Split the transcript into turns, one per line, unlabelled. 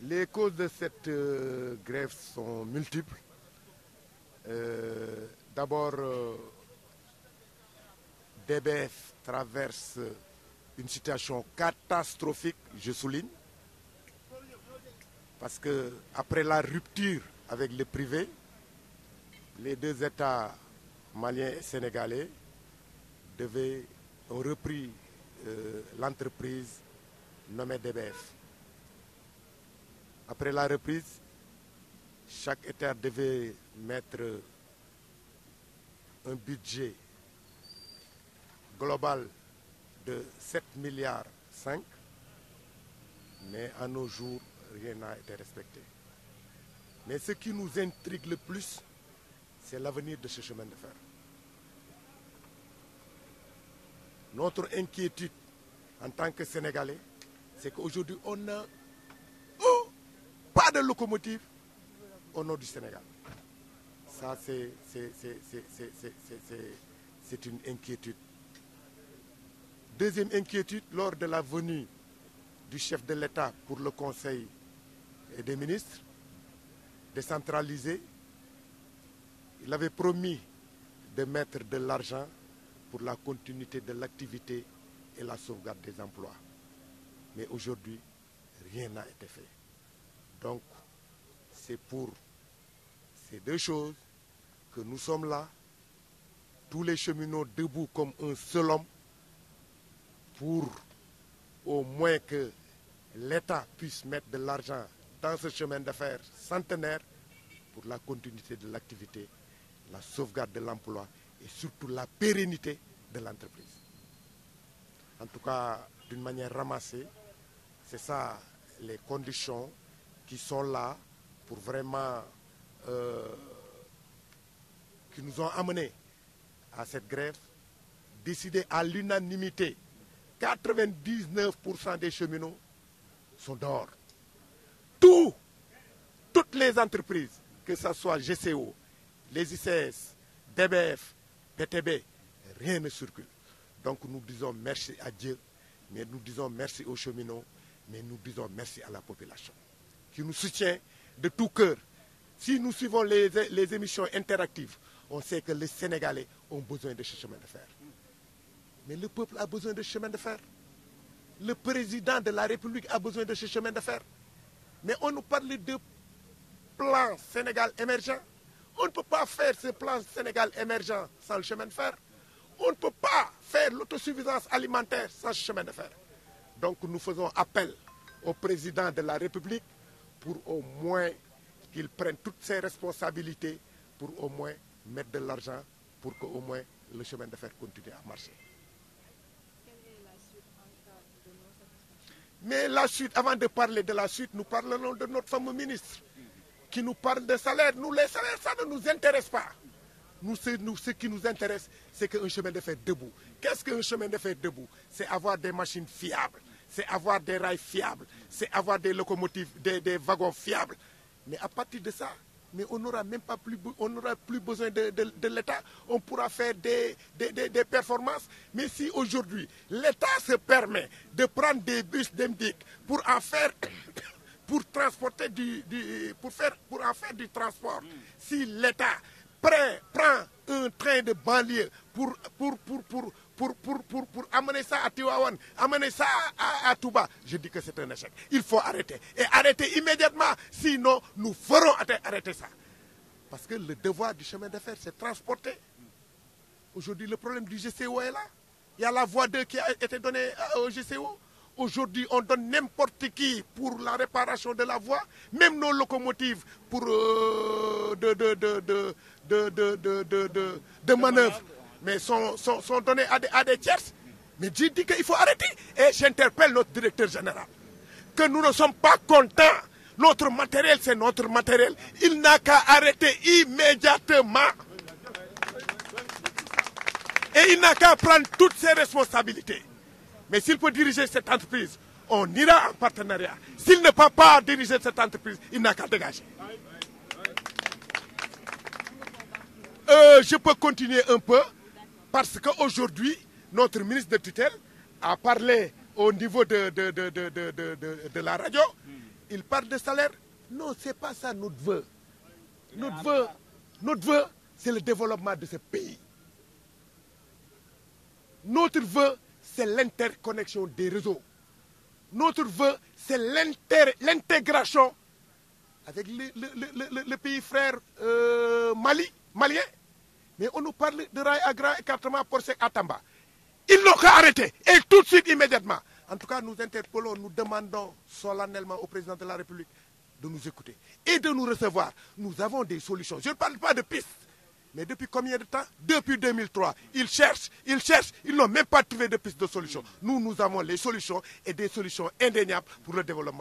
Les causes de cette grève sont multiples. D'abord, DBF traverse une situation catastrophique, je souligne, parce que après la rupture avec le privé, les deux États maliens et sénégalais ont repris l'entreprise nommée DBF. Après la reprise, chaque État devait mettre un budget global de 7,5 milliards, mais à nos jours, rien n'a été respecté. Mais ce qui nous intrigue le plus, c'est l'avenir de ce chemin de fer. Notre inquiétude en tant que Sénégalais, c'est qu'aujourd'hui, on n'a pas de locomotive au nord du Sénégal. Ça, c'est une inquiétude. Deuxième inquiétude, lors de la venue du chef de l'État pour le Conseil des ministres, décentralisé, il avait promis de mettre de l'argent pour la continuité de l'activité et la sauvegarde des emplois. Mais aujourd'hui, rien n'a été fait. Donc, c'est pour ces deux choses que nous sommes là, tous les cheminots debout comme un seul homme, pour au moins que l'État puisse mettre de l'argent dans ce chemin de fer centenaire pour la continuité de l'activité, la sauvegarde de l'emploi et surtout la pérennité de l'entreprise. En tout cas, d'une manière ramassée, c'est ça les conditions qui sont là pour vraiment, qui nous ont amenés à cette grève, décidée à l'unanimité. 99% des cheminots sont dehors. Toutes les entreprises, que ce soit GCO, les ICS, DBF, PTB, rien ne circule. Donc nous disons merci à Dieu, mais nous disons merci aux cheminots, mais nous disons merci à la population qui nous soutient de tout cœur. Si nous suivons les émissions interactives, on sait que les Sénégalais ont besoin de ce chemin de fer. Mais le peuple a besoin de ce chemin de fer. Le président de la République a besoin de ce chemin de fer. Mais on nous parle de plan Sénégal émergent. On ne peut pas faire ce plan Sénégal émergent sans le chemin de fer. On ne peut pas faire l'autosuffisance alimentaire sans ce chemin de fer. Donc nous faisons appel au président de la République pour au moins qu'il prenne toutes ses responsabilités pour au moins mettre de l'argent pour qu'au moins le chemin de fer continue à marcher. Mais la suite, avant de parler de la suite, nous parlerons de notre fameux ministre qui nous parle de salaire. Nous, les salaires, ça ne nous intéresse pas. Nous, ce qui nous intéresse, c'est qu'un chemin de fer debout. Qu'est-ce qu'un chemin de fer debout? C'est avoir des machines fiables, c'est avoir des rails fiables, c'est avoir des locomotives, des wagons fiables. Mais à partir de ça, mais on n'aura même pas plus besoin de l'État. On pourra faire des performances. Mais si aujourd'hui, l'État se permet de prendre des bus d'Emdic pour en faire, pour transporter pour en faire du transport, si l'État prend un train de banlieue pour amener ça à Tivaouane, amener ça à Touba, je dis que c'est un échec. Il faut arrêter. Et arrêter immédiatement, sinon nous ferons arrêter ça. Parce que le devoir du chemin de fer, c'est transporter. Aujourd'hui, le problème du GCO est là. Il y a la voie 2 qui a été donnée au GCO. Aujourd'hui, on donne n'importe qui pour la réparation de la voie, même nos locomotives pour de manœuvre, mais sont données à des tierces. Mais je dis qu'il faut arrêter. Et j'interpelle notre directeur général que nous ne sommes pas contents. Notre matériel, c'est notre matériel. Il n'a qu'à arrêter immédiatement. Et il n'a qu'à prendre toutes ses responsabilités. Mais s'il peut diriger cette entreprise, on ira en partenariat. S'il ne peut pas diriger cette entreprise, il n'a qu'à dégager. Je peux continuer un peu parce qu'aujourd'hui, notre ministre de tutelle a parlé au niveau de la radio. il parle de salaire. Non, ce n'est pas ça notre vœu. Notre vœu, c'est le développement de ce pays. Notre vœu, c'est l'interconnexion des réseaux. Notre vœu, c'est l'intégration avec le pays frère malien. Mais on nous parle de rail à grand écartement Porsec à Tamba. Ils n'ont qu'à arrêter. Et tout de suite, immédiatement. En tout cas, nous interpellons, nous demandons solennellement au président de la République de nous écouter et de nous recevoir. Nous avons des solutions. Je ne parle pas de pistes. Mais depuis combien de temps? Depuis 2003. Ils cherchent. Ils n'ont même pas trouvé de piste de solution. Nous avons les solutions et des solutions indéniables pour le développement.